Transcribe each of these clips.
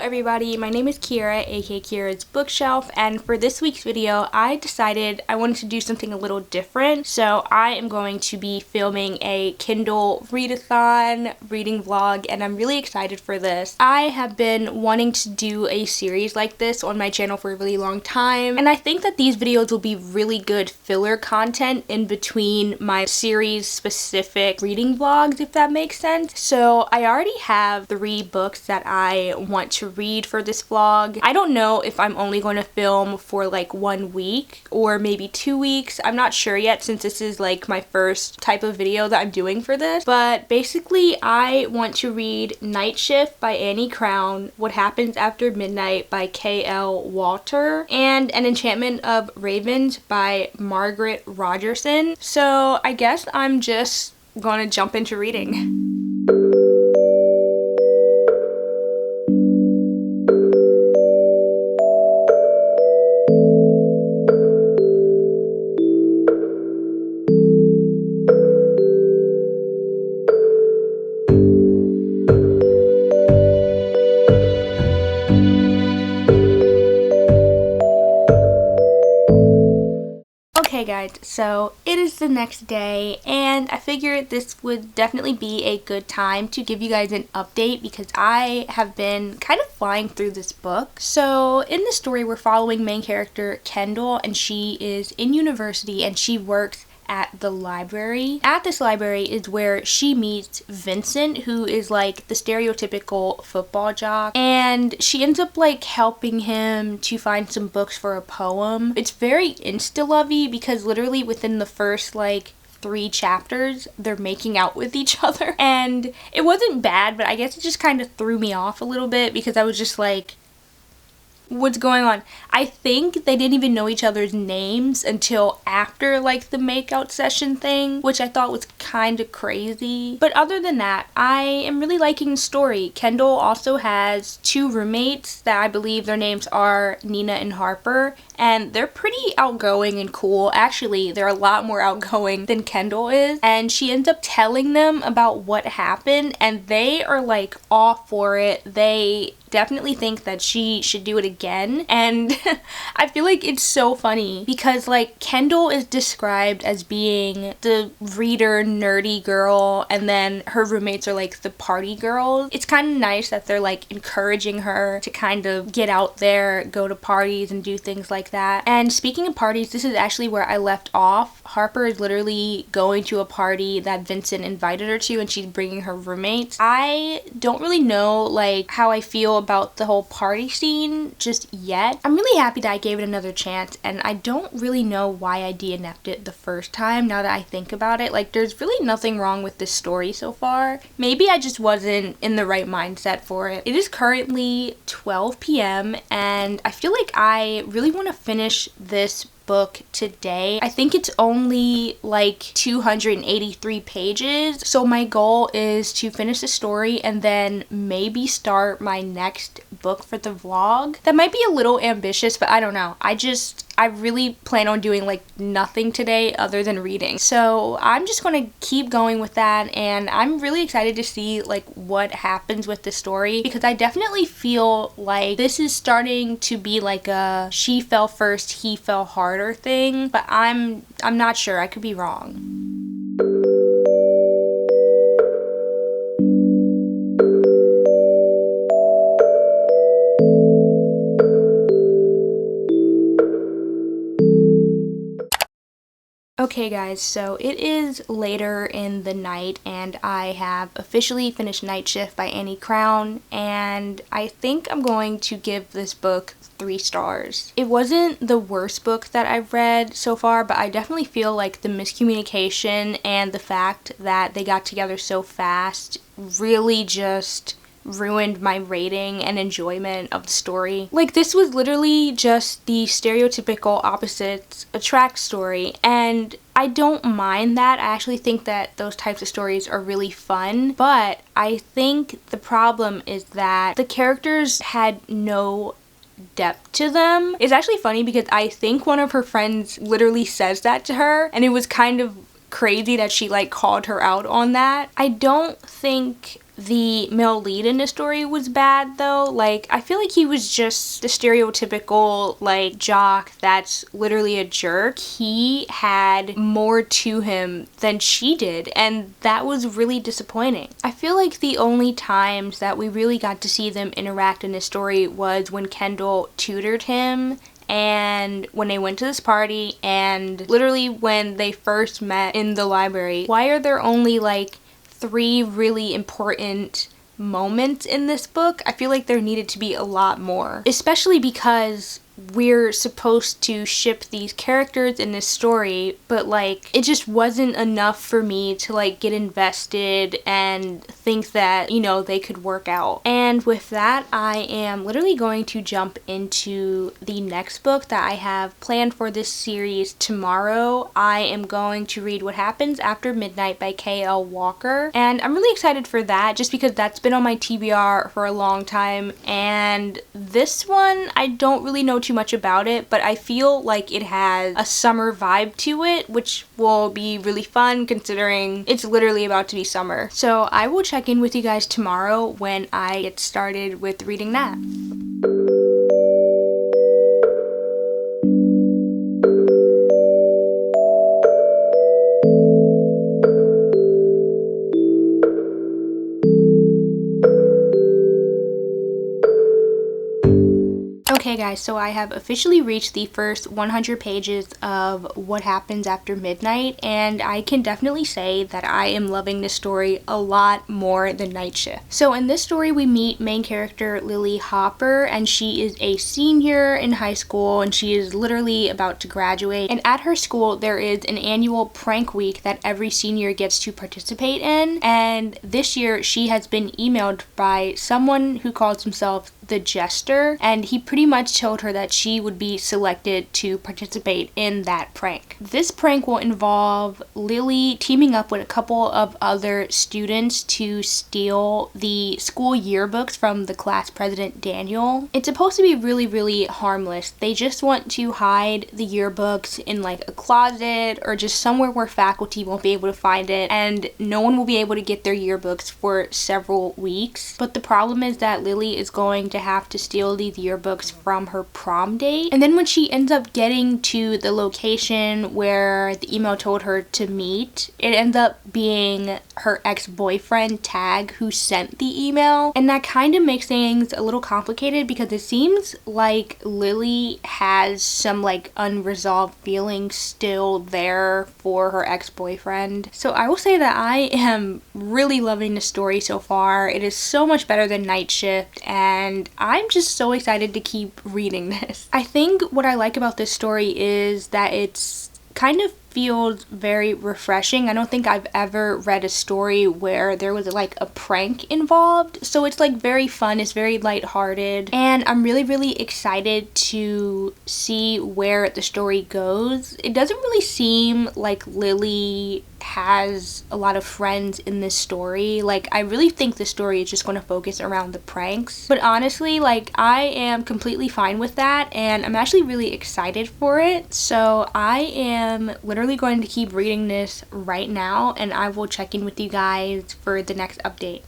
everybody, my name is Kiara, aka Kiara's Bookshelf, and for this week's video, I decided I wanted to do something a little different. So I am going to be filming a Kindle readathon reading vlog, and I'm really excited for this. I have been wanting to do a series like this on my channel for a really long time, and I think that these videos will be really good filler content in between my series specific reading vlogs, if that makes sense. So I already have 3 books that I want to read for this vlog. I don't know if I'm only going to film for like 1 week or maybe 2 weeks. I'm not sure yet, since this is like my first type of video that I'm doing for this. But basically, I want to read Night Shift by Annie Crown, What Happens After Midnight by K.L. Walter, and An Enchantment of Ravens by Margaret Rogerson. So I guess I'm just gonna jump into reading. Okay guys, so it is the next day, and I figured this would definitely be a good time to give you guys an update because I have been kind of flying through this book. So in the story, we're following main character Kendall, and she is in university and she works at the library. At this library is where she meets Vincent, who is like the stereotypical football jock, and she ends up like helping him to find some books for a poem. It's very insta-lovey because literally within the first like 3 chapters they're making out with each other, and it wasn't bad, but I guess it just kind of threw me off a little bit because I was just like, what's going on? I think they didn't even know each other's names until after like the makeout session thing, which I thought was kind of crazy. But other than that, I am really liking the story. Kendall also has 2 roommates that I believe their names are Nina and Harper, and they're pretty outgoing and cool. Actually, they're a lot more outgoing than Kendall is, and she ends up telling them about what happened, and they are like all for it. They definitely think that she should do it again, and I feel like it's so funny because like Kendall is described as being the reader nerdy girl, and then her roommates are like the party girls. It's kind of nice that they're like encouraging her to kind of get out there, go to parties and do things like that. And speaking of parties, this is actually where I left off. Harper is literally going to a party that Vincent invited her to, and she's bringing her roommates. I don't really know like how I feel about the whole party scene just yet. I'm really happy that I gave it another chance, and I don't really know why I DNF'd it the first time now that I think about it. Like, there's really nothing wrong with this story so far. Maybe I just wasn't in the right mindset for it. It is currently 12 p.m. and I feel like I really want to finish this book today. I think it's only like 283 pages, so my goal is to finish the story and then maybe start my next book for the vlog. That might be a little ambitious, but I don't know. I really plan on doing like nothing today other than reading. So I'm just gonna keep going with that, and I'm really excited to see like what happens with the story because I definitely feel like this is starting to be like a she fell first, he fell harder thing, but I'm not sure. I could be wrong. Okay guys, so it is later in the night and I have officially finished Night Shift by Annie Crown, and I think I'm going to give this book 3 stars. It wasn't the worst book that I've read so far, but I definitely feel like the miscommunication and the fact that they got together so fast really just ruined my rating and enjoyment of the story. Like, this was literally just the stereotypical opposites attract story, and I don't mind that. I actually think that those types of stories are really fun, but I think the problem is that the characters had no depth to them. It's actually funny because I think one of her friends literally says that to her, and it was kind of crazy that she like called her out on that. I don't think the male lead in the story was bad though. Like, I feel like he was just the stereotypical, like, jock that's literally a jerk. He had more to him than she did, and that was really disappointing. I feel like the only times that we really got to see them interact in this story was when Kendall tutored him, and when they went to this party, and literally when they first met in the library. Why are there only like 3 really important moments in this book? I feel like there needed to be a lot more, especially because we're supposed to ship these characters in this story, but like it just wasn't enough for me to like get invested and think that, you know, they could work out. And with that, I am literally going to jump into the next book that I have planned for this series tomorrow. I am going to read What Happens After Midnight by K.L. Walker, and I'm really excited for that just because that's been on my TBR for a long time. And this one, I don't really know too much about it, but I feel like it has a summer vibe to it, which will be really fun considering it's literally about to be summer. So I will check in with you guys tomorrow when I get started with reading that. Okay guys, so I have officially reached the first 100 pages of What Happens After Midnight, and I can definitely say that I am loving this story a lot more than Night Shift. So in this story we meet main character Lily Hopper, and she is a senior in high school and she is literally about to graduate. And at her school there is an annual prank week that every senior gets to participate in, and this year she has been emailed by someone who calls himself the Jester, and he pretty much told her that she would be selected to participate in that prank. This prank will involve Lily teaming up with a couple of other students to steal the school yearbooks from the class president Daniel. It's supposed to be really harmless. They just want to hide the yearbooks in like a closet or just somewhere where faculty won't be able to find it, and no one will be able to get their yearbooks for several weeks. But the problem is that Lily is going to have to steal these yearbooks from her prom date, and then when she ends up getting to the location where the email told her to meet, it ends up being her ex-boyfriend Tag who sent the email, and that kind of makes things a little complicated because it seems like Lily has some like unresolved feelings still there for her ex-boyfriend. So I will say that I am really loving the story so far. It is so much better than Night Shift, and I'm just so excited to keep reading this. I think what I like about this story is that it's kind of feels very refreshing. I don't think I've ever read a story where there was like a prank involved. So it's like very fun, it's very lighthearted, and I'm really excited to see where the story goes. It doesn't really seem like Lily has a lot of friends in this story. Like, I really think the story is just going to focus around the pranks. But honestly, like, I am completely fine with that, and I'm actually really excited for it. So I am literally going to keep reading this right now, and I will check in with you guys for the next update.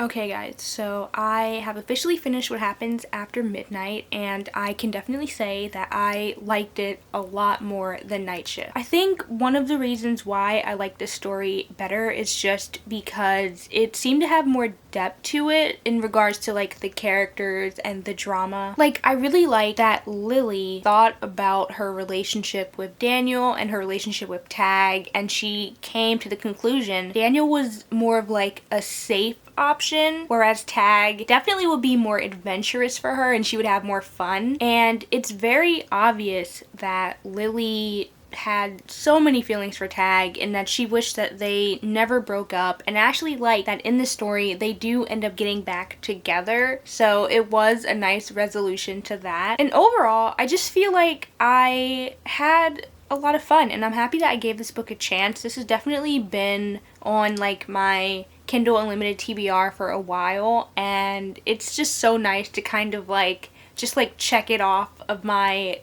Okay guys, so I have officially finished What Happens After Midnight, and I can definitely say that I liked it a lot more than Night Shift. I think one of the reasons why I like this story better is just because it seemed to have more depth to it in regards to like the characters and the drama. Like, I really like that Lily thought about her relationship with Daniel and her relationship with Tag, and she came to the conclusion Daniel was more of like a safe option, whereas Tag definitely would be more adventurous for her and she would have more fun. And it's very obvious that Lily had so many feelings for Tag and that she wished that they never broke up, and actually like that in the story they do end up getting back together, so it was a nice resolution to that. And overall, I just feel like I had a lot of fun, and I'm happy that I gave this book a chance. This has definitely been on like my Kindle Unlimited TBR for a while, and it's just so nice to kind of like just like check it off of my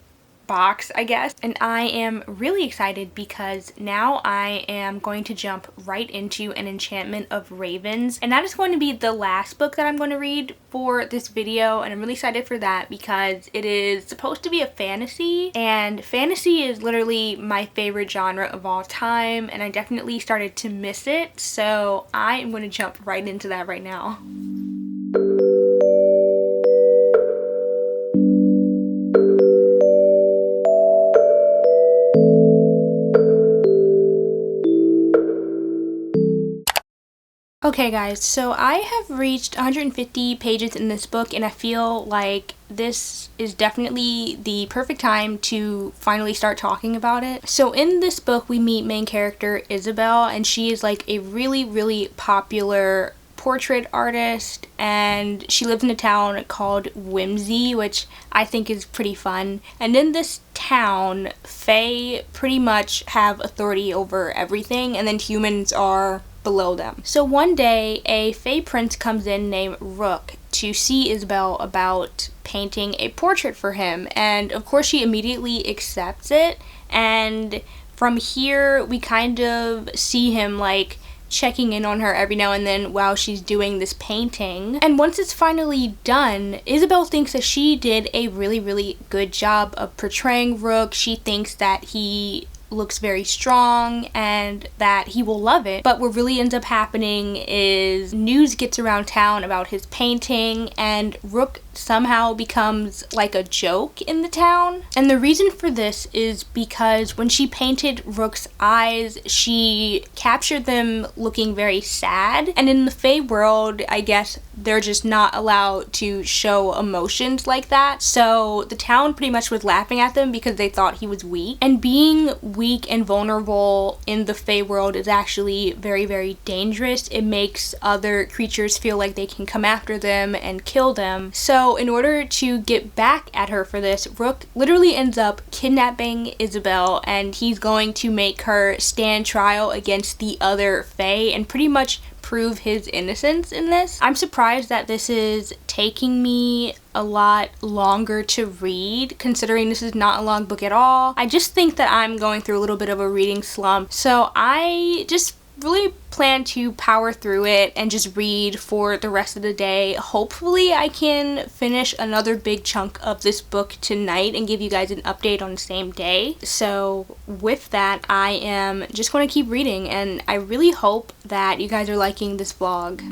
box, I guess. And I am really excited because now I am going to jump right into An Enchantment of Ravens. And that is going to be the last book that I'm going to read for this video. And I'm really excited for that because it is supposed to be a fantasy. And fantasy is literally my favorite genre of all time. And I definitely started to miss it. So I am going to jump right into that right now. Okay guys, so I have reached 150 pages in this book and I feel like this is definitely the perfect time to finally start talking about it. So in this book we meet main character Isabel, and she is like a really popular portrait artist, and she lives in a town called Whimsy, which I think is pretty fun. And in this town, fae pretty much have authority over everything, and then humans are below them. So one day, a fae prince comes in named Rook to see Isabel about painting a portrait for him, and of course she immediately accepts it. And from here, we kind of see him like checking in on her every now and then while she's doing this painting. And once it's finally done, Isabel thinks that she did a really good job of portraying Rook. She thinks that he looks very strong and that he will love it. But what really ends up happening is news gets around town about his painting, and Rook somehow becomes like a joke in the town. And the reason for this is because when she painted Rook's eyes, she captured them looking very sad. And in the fae world, I guess they're just not allowed to show emotions like that. So the town pretty much was laughing at them because they thought he was weak. And being weak and vulnerable in the fae world is actually very dangerous. It makes other creatures feel like they can come after them and kill them. So in order to get back at her for this, Rook literally ends up kidnapping Isabel, and he's going to make her stand trial against the other fae and pretty much prove his innocence in this. I'm surprised that this is taking me a lot longer to read, considering this is not a long book at all. I just think that I'm going through a little bit of a reading slump, so I just really plan to power through it and just read for the rest of the day. Hopefully I can finish another big chunk of this book tonight and give you guys an update on the same day. So with that, I am just going to keep reading, and I really hope that you guys are liking this vlog.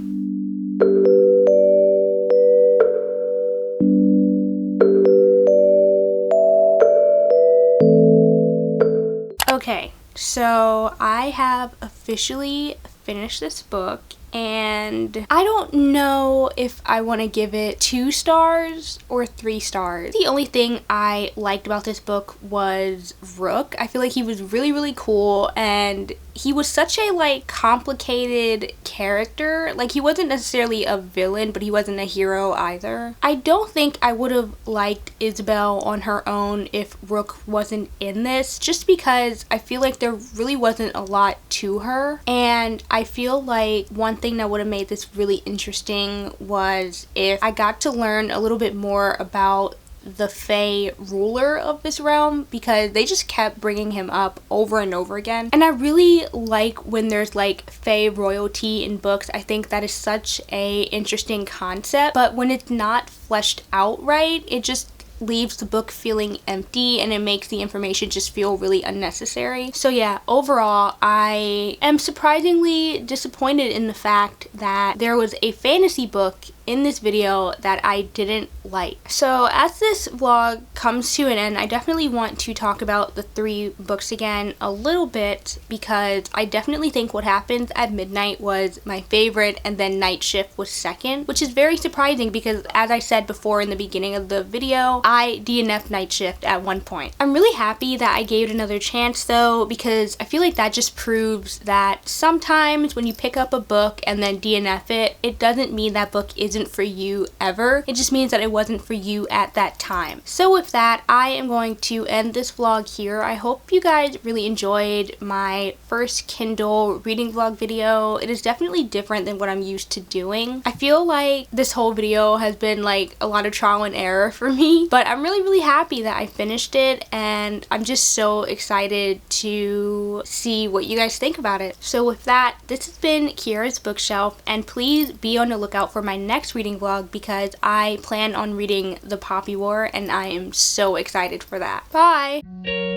Okay, so I have officially finished this book, and I don't know if I want to give it 2 stars or 3 stars. The only thing I liked about this book was Rook. I feel like he was really cool, and he was such a like complicated character. Like, he wasn't necessarily a villain, but he wasn't a hero either. I don't think I would have liked Isabel on her own if Rook wasn't in this, just because I feel like there really wasn't a lot to her. And I feel like one thing that would have made this really interesting was if I got to learn a little bit more about the fae ruler of this realm, because they just kept bringing him up over and over again. And I really like when there's like fae royalty in books. I think that is such a interesting concept, but when it's not fleshed out right, it just leaves the book feeling empty, and it makes the information just feel really unnecessary. So yeah, overall, I am surprisingly disappointed in the fact that there was a fantasy book in this video that I didn't like. So as this vlog comes to an end, I definitely want to talk about the 3 books again a little bit, because I definitely think What Happens at Midnight was my favorite, and then Night Shift was second, which is very surprising because, as I said before in the beginning of the video, I DNF'd Night Shift at one point. I'm really happy that I gave it another chance though, because I feel like that just proves that sometimes when you pick up a book and then DNF it, it doesn't mean that book isn't for you ever. It just means that it wasn't for you at that time. So with that, I am going to end this vlog here. I hope you guys really enjoyed my first Kindle reading vlog video. It is definitely different than what I'm used to doing. I feel like this whole video has been like a lot of trial and error for me, but But I'm really happy that I finished it, and I'm just so excited to see what you guys think about it. So with that, this has been Kiara's Bookshelf, and please be on the lookout for my next reading vlog because I plan on reading The Poppy War, and I am so excited for that. Bye!